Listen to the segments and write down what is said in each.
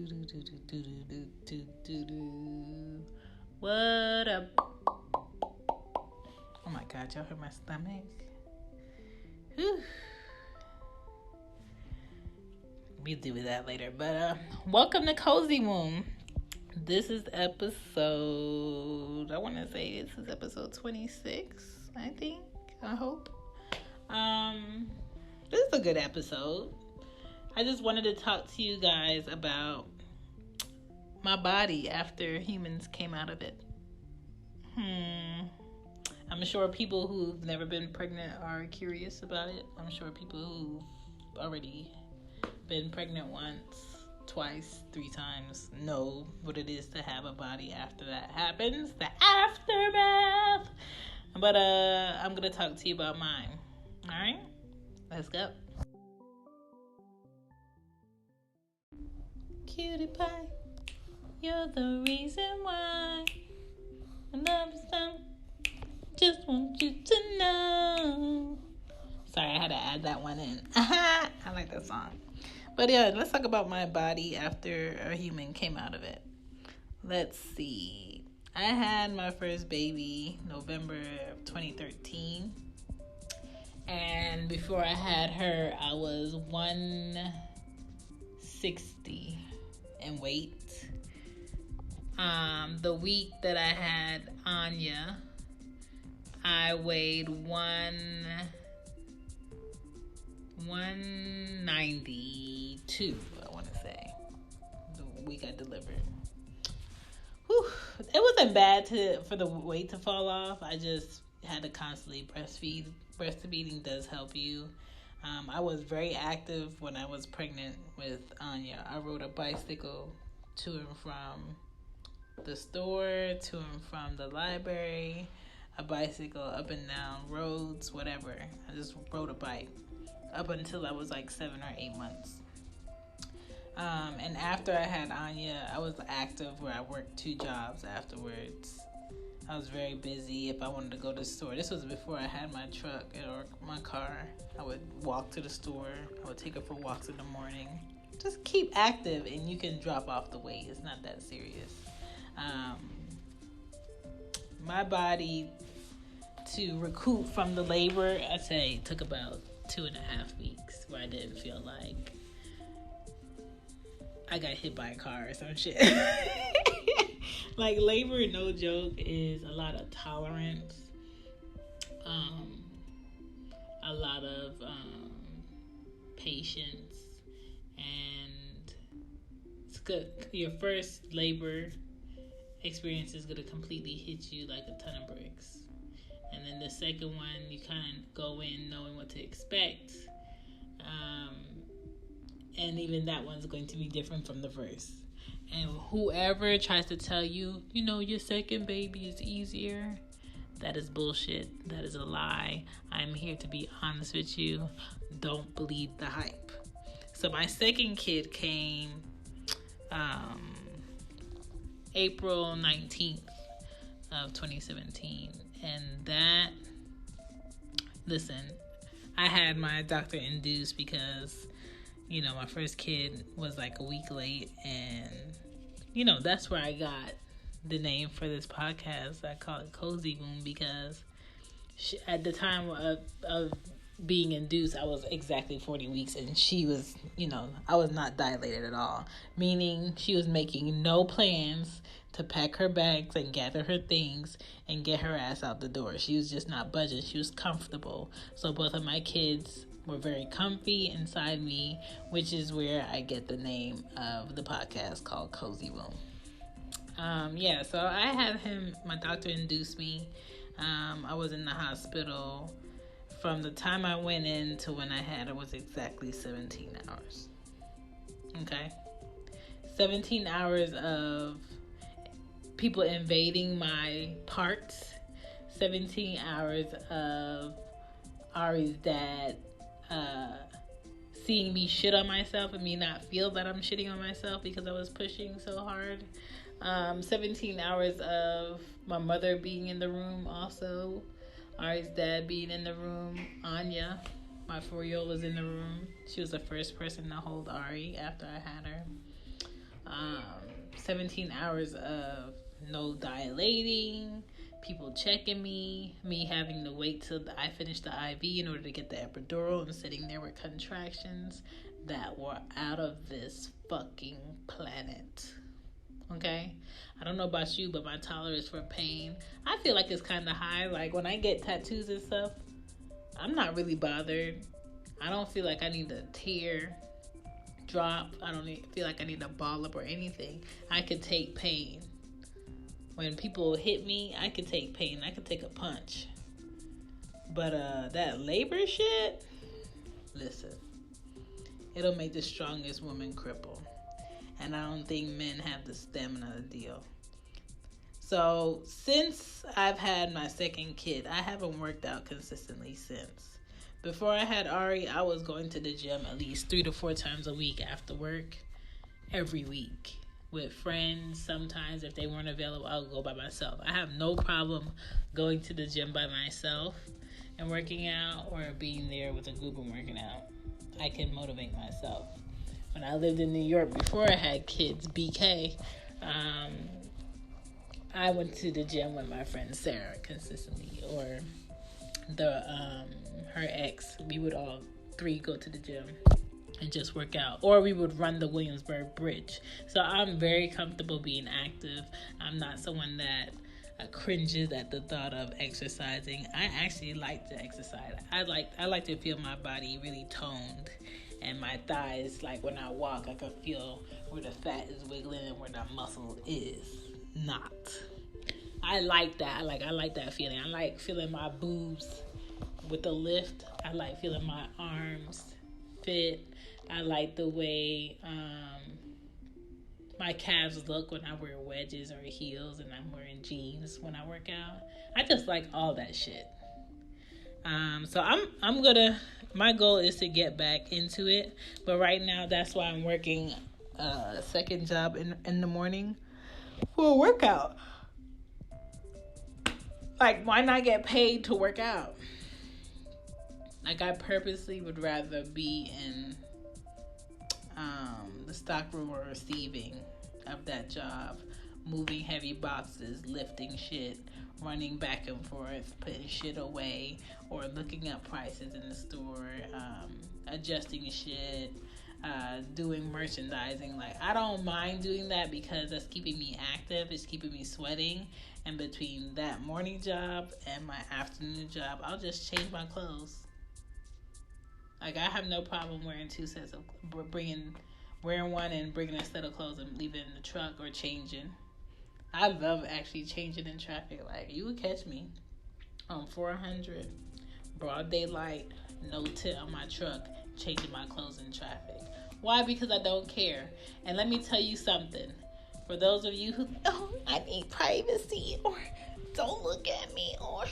What up? Oh my God, y'all heard my stomach? Whew. We'll deal with that later. But welcome to Cozy Womb. This is episode, I want to say this is episode 26, I think. I hope. This is a good episode. I just wanted to talk to you guys about my body after humans came out of it. I'm sure people who've never been pregnant are curious about it. I'm sure people who've already been pregnant once, twice, 3 times know what it is to have a body after that happens. The aftermath. But I'm going to talk to you about mine. All right? Let's go. Cutie pie, you're the reason why I love you so. Just want you to know. Sorry, I had to add that one in. I like that song. But yeah, let's talk about my body after a human came out of it. Let's see. I had my first baby November of 2013. And before I had her, I was 160 in weight. The week that I had Anya, I weighed 192, I want to say, the week I delivered. Whew. It wasn't bad for the weight to fall off. I just had to constantly breastfeed. Breastfeeding does help you. I was very active when I was pregnant with Anya. I rode a bicycle to and from the store, to and from the library, a bicycle up and down roads, whatever. I just rode a bike up until I was like 7 or 8 months. And after I had Anya, I was active where I worked 2 jobs afterwards. I was very busy. If I wanted to go to the store, this was before I had my truck or my car, I would walk to the store. I would take her for walks in the morning. Just keep active and you can drop off the weight. It's not that serious. My body to recoup from the labor, I'd say took about 2.5 weeks where I didn't feel like I got hit by a car or some shit. Like labor, no joke, is a lot of tolerance, a lot of patience, and it's good. Your first labor experience is going to completely hit you like a ton of bricks. And then the second one, you kind of go in knowing what to expect. And even that one's going to be different from the first. And whoever tries to tell you, your second baby is easier, that is bullshit. That is a lie. I'm here to be honest with you. Don't believe the hype. So my second kid came April 19th of 2017. And that, listen, I had my doctor induced because my first kid was like a week late, and that's where I got the name for this podcast. I call it Cozy Womb because at the time of being induced, I was exactly 40 weeks, and she was, I was not dilated at all, meaning she was making no plans to pack her bags and gather her things and get her ass out the door. She was just not budging. She was comfortable. So both of my kids were very comfy inside me, which is where I get the name of the podcast called Cozy Womb. So I had him, my doctor induced me. I was in the hospital from the time I went in to when I had it was exactly 17 hours. Okay? 17 hours of people invading my parts. 17 hours of Ari's dad seeing me shit on myself and me not feel that I'm shitting on myself because I was pushing so hard. 17 hours of my mother being in the room also. Ari's dad being in the room. Anya, my 4-year-old, was in the room. She was the first person to hold Ari after I had her. 17 hours of no dilating, people checking me having to wait till I finish the IV in order to get the epidural, and sitting there with contractions that were out of this fucking planet. Okay? I don't know about you, but my tolerance for pain, I feel like it's kind of high. Like when I get tattoos and stuff, I'm not really bothered. I don't feel like I need to tear, drop. I don't feel like I need to ball up or anything. I could take pain. When people hit me, I could take pain. I could take a punch. But that labor shit, listen, it'll make the strongest woman cripple. And I don't think men have the stamina to deal. So since I've had my second kid, I haven't worked out consistently since. Before I had Ari, I was going to the gym at least 3 to 4 times a week after work, every week. With friends, sometimes if they weren't available, I'll go by myself. I have no problem going to the gym by myself and working out, or being there with a group and working out. I can motivate myself. When I lived in New York before I had kids, BK, I went to the gym with my friend Sarah consistently, or her ex. We would all 3 go to the gym and just work out, or we would run the Williamsburg Bridge. So I'm very comfortable being active. I'm not someone that cringes at the thought of exercising. I actually like to exercise. I like to feel my body really toned, and my thighs, like when I walk, I can feel where the fat is wiggling and where the muscle is not. I like that. I like that feeling. I like feeling my boobs with the lift. I like feeling my arms fit. I like the way my calves look when I wear wedges or heels and I'm wearing jeans when I work out. I just like all that shit. So I'm gonna, my goal is to get back into it, but right now that's why I'm working a second job in the morning for a workout. Like, why not get paid to work out? Like, I purposely would rather be in the stockroom or receiving of that job, moving heavy boxes, lifting shit, running back and forth, putting shit away, or looking up prices in the store, adjusting shit, doing merchandising. Like, I don't mind doing that because that's keeping me active, it's keeping me sweating. And between that morning job and my afternoon job, I'll just change my clothes. Like, I have no problem wearing 2 sets of, wearing one and bringing a set of clothes and leaving it in the truck, or changing. I love actually changing in traffic. Like, you would catch me on 400, broad daylight, no tint on my truck, changing my clothes in traffic. Why? Because I don't care. And let me tell you something. For those of you who, I need privacy, or don't look at me, or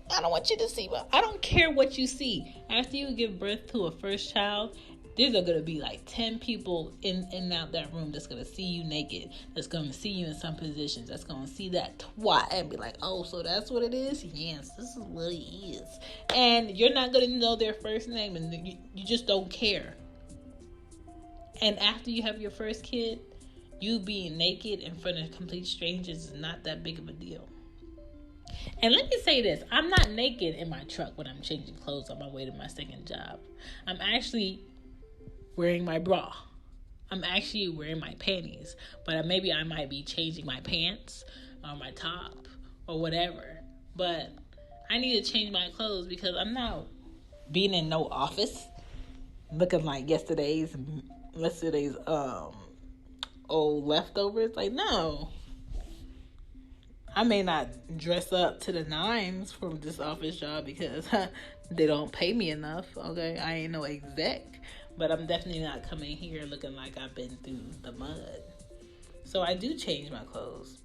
I don't want you to see. But I don't care what you see. After you give birth to a first child, there's going to be like 10 people in and out that room that's going to see you naked, that's going to see you in some positions, that's going to see that twat and be like, oh, so that's what it is? Yes, this is what it is. And you're not going to know their first name, and you just don't care. And after you have your first kid, you being naked in front of complete strangers is not that big of a deal. And let me say this, I'm not naked in my truck when I'm changing clothes on my way to my second job. I'm actually wearing my bra. I'm actually wearing my panties. But maybe I might be changing my pants or my top or whatever. But I need to change my clothes because I'm not being in no office looking like yesterday's old leftovers. Like, no. I may not dress up to the nines from this office job because they don't pay me enough. Okay, I ain't no exec, but I'm definitely not coming here looking like I've been through the mud. So I do change my clothes.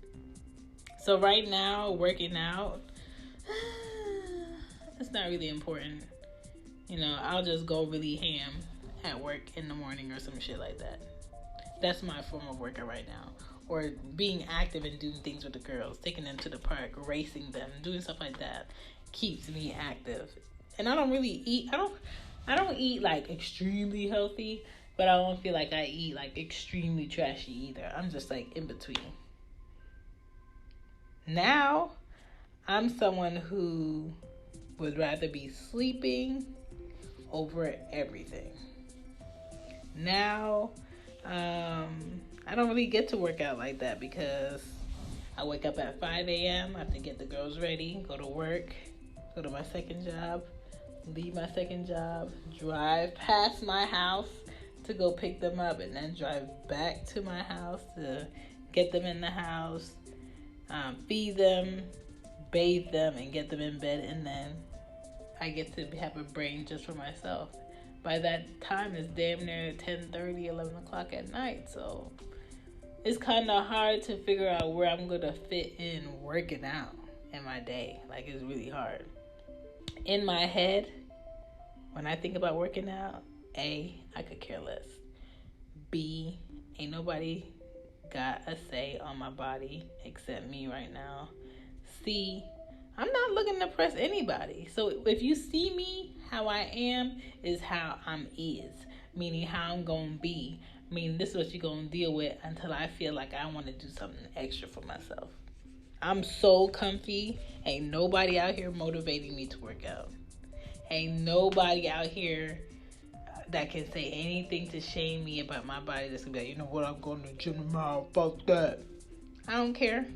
So right now, working out, it's not really important. You know, I'll just go really ham at work in the morning or some shit like that. That's my form of workout right now. Or being active and doing things with the girls, taking them to the park, racing them, doing stuff like that keeps me active. And I don't really eat. I don't eat like extremely healthy, but I don't feel like I eat like extremely trashy either. I'm just like in between. Now, I'm someone who would rather be sleeping over everything. Now, I don't really get to work out like that because I wake up at 5 a.m. I have to get the girls ready, go to work, go to my second job, leave my second job, drive past my house to go pick them up, and then drive back to my house to get them in the house, feed them, bathe them, and get them in bed, and then I get to have a brain just for myself. By that time, it's damn near 10:30, 11 o'clock at night, so it's kind of hard to figure out where I'm going to fit in working out in my day. Like, it's really hard. In my head, when I think about working out, A, I could care less. B, ain't nobody got a say on my body except me right now. C, I'm not looking to impress anybody. So if you see me, how I am is how I'm is. Meaning how I'm going to be. Meaning this is what you're going to deal with until I feel like I want to do something extra for myself. I'm so comfy. Ain't nobody out here motivating me to work out. Ain't nobody out here that can say anything to shame me about my body. That's going to be like, you know what, I'm going to the gym tomorrow. Fuck that. I don't care.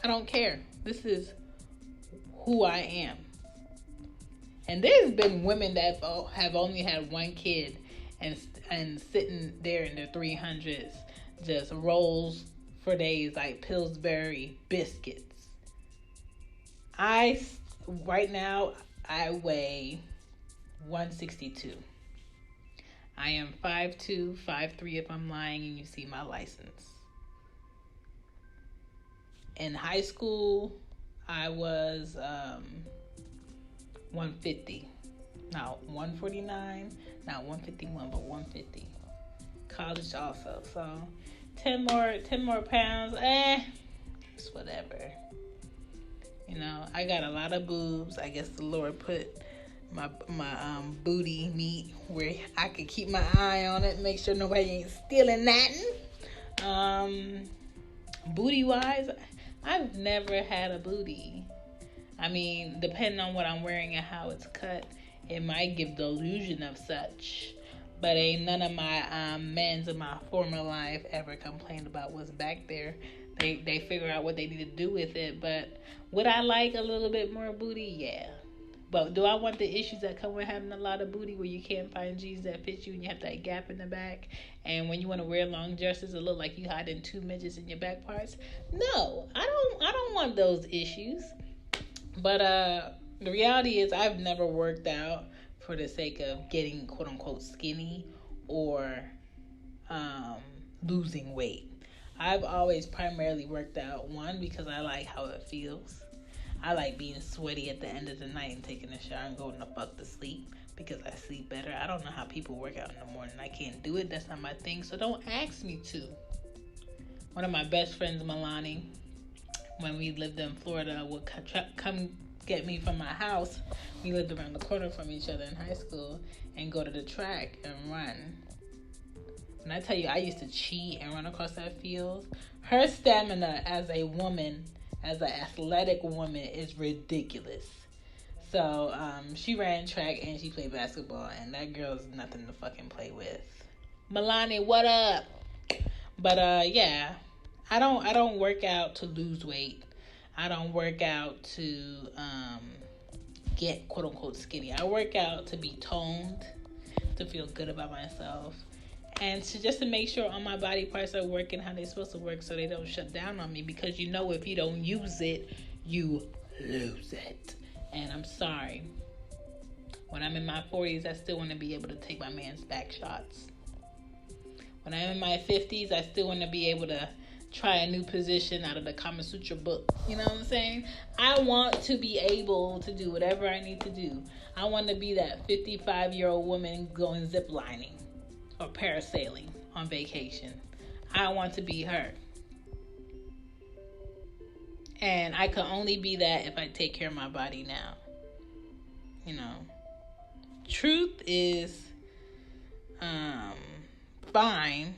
I don't care. This is who I am. And there's been women that have only had one kid and sitting there in their 300s, just rolls for days like Pillsbury biscuits. Right now, I weigh 162. I am 5'2", 5'3" if I'm lying and you see my license. In high school, I was 150. Not 149, not 151, but 150. College also. So 10 more pounds, it's whatever. You know, I got a lot of boobs. I guess the Lord put my booty meat where I could keep my eye on it, make sure nobody ain't stealing nothing. Booty wise, I've never had a booty. I mean, depending on what I'm wearing and how it's cut, it might give the illusion of such. But ain't none of my men's in my former life ever complained about what's back there. They figure out what they need to do with it. But would I like a little bit more booty? Yeah. But do I want the issues that come with having a lot of booty where you can't find jeans that fit you and you have that gap in the back? And when you want to wear long dresses, it look like you hiding two midgets in your back parts? No, I don't want those issues. But the reality is I've never worked out for the sake of getting quote-unquote skinny or losing weight. I've always primarily worked out, one, because I like how it feels. I like being sweaty at the end of the night and taking a shower and going the fuck to sleep because I sleep better. I don't know how people work out in the morning. I can't do it. That's not my thing. So don't ask me to. One of my best friends, Milani, when we lived in Florida, would come get me from my house. We lived around the corner from each other in high school and go to the track and run. When I tell you I used to cheat and run across that field, her stamina as a woman, as an athletic woman, is ridiculous. So she ran track and she played basketball, and that girl's nothing to fucking play with. Milani, what up? But yeah, I don't work out to lose weight. I don't work out to get quote unquote skinny. I work out to be toned, to feel good about myself, and to make sure all my body parts are working how they're supposed to work so they don't shut down on me, because you know if you don't use it, you lose it. And I'm sorry. When I'm in my 40s, I still want to be able to take my man's back shots. When I'm in my 50s, I still want to be able to try a new position out of the Kama Sutra book. You know what I'm saying? I want to be able to do whatever I need to do. I want to be that 55-year-old woman going ziplining or parasailing on vacation. I want to be her. And I can only be that if I take care of my body now. You know. Truth is, fine.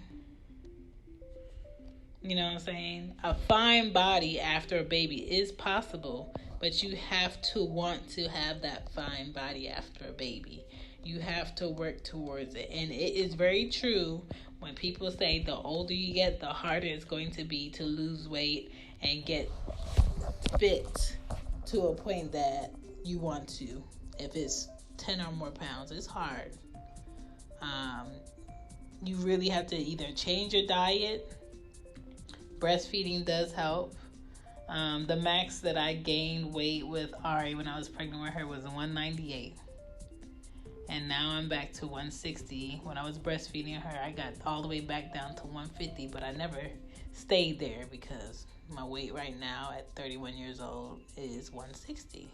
You know what I'm saying? A fine body after a baby is possible, but you have to want to have that fine body after a baby. You have to work towards it. And it is very true when people say the older you get, the harder it's going to be to lose weight and get fit to a point that you want to. If it's 10 or more pounds, it's hard. You really have to either change your diet. Breastfeeding does help. The max that I gained weight with Ari when I was pregnant with her was 198. And now I'm back to 160. When I was breastfeeding her, I got all the way back down to 150, but I never stayed there because my weight right now at 31 years old is 160.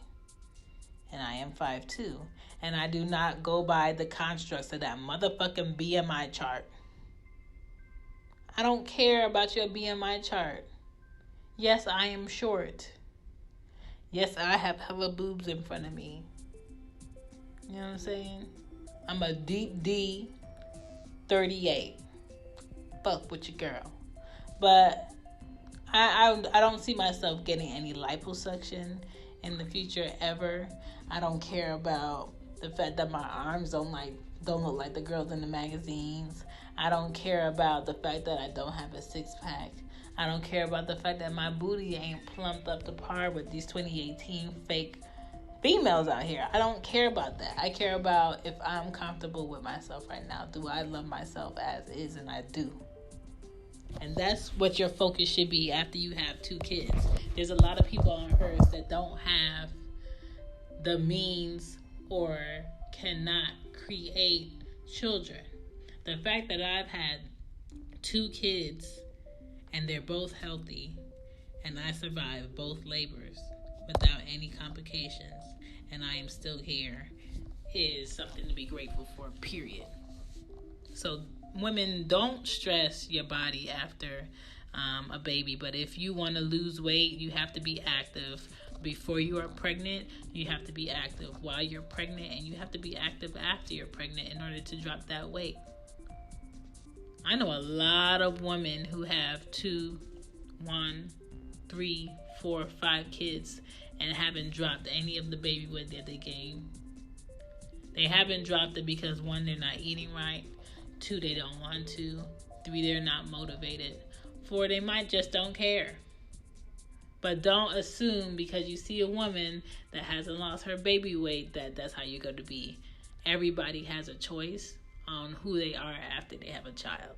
And I am 5'2". And I do not go by the constructs of that motherfucking BMI chart. I don't care about your BMI chart. Yes, I am short. Yes, I have hella boobs in front of me. You know what I'm saying? I'm a deep D 38. Fuck with your girl. But I don't see myself getting any liposuction in the future ever. I don't care about the fact that my arms don't look like the girls in the magazines. I don't care about the fact that I don't have a six-pack. I don't care about the fact that my booty ain't plumped up to par with these 2018 fake females out here. I don't care about that. I care about if I'm comfortable with myself right now. Do I love myself as is? And I do. And that's what your focus should be after you have 2 kids. There's a lot of people on earth that don't have the means or cannot create children. The fact that I've had 2 kids and they're both healthy and I survived both labors without any complications and I am still here is something to be grateful for, period. So women, don't stress your body after a baby, but if you want to lose weight, you have to be active. Before you are pregnant, you have to be active while you're pregnant, and you have to be active after you're pregnant in order to drop that weight. I know a lot of women who have 2, 1, 3, 4, 5 kids and haven't dropped any of the baby weight that they gained. They haven't dropped it because 1, they're not eating right. 2, they don't want to. 3, they're not motivated. 4, they might just don't care. But don't assume because you see a woman that hasn't lost her baby weight that that's how you're going to be. Everybody has a choice on who they are after they have a child.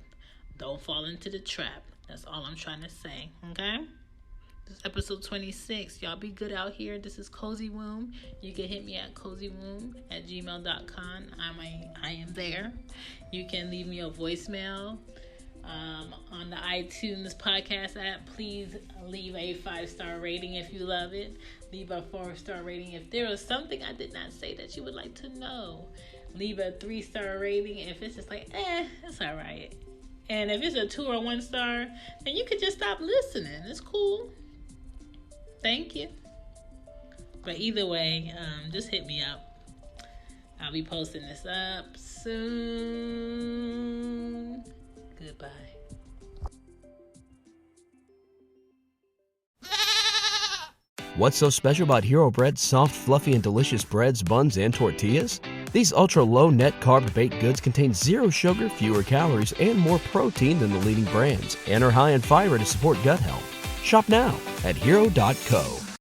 Don't fall into the trap. That's all I'm trying to say, okay? This is episode 26. Y'all be good out here. This is Cozy Womb. You can hit me at cozywomb@gmail.com. I am there. You can leave me a voicemail on the iTunes podcast app. Please leave a 5-star rating if you love it. Leave a 4-star rating if there was something I did not say that you would like to know. Leave a 3-star rating if it's just like, it's all right. And if it's a 2 or 1 star, then you could just stop listening. It's cool. Thank you. But either way, just hit me up. I'll be posting this up soon. Goodbye. What's so special about Hero Bread's soft, fluffy, and delicious breads, buns, and tortillas? These ultra-low net-carb baked goods contain 0 sugar, fewer calories, and more protein than the leading brands, and are high in fiber to support gut health. Shop now at Hero.co.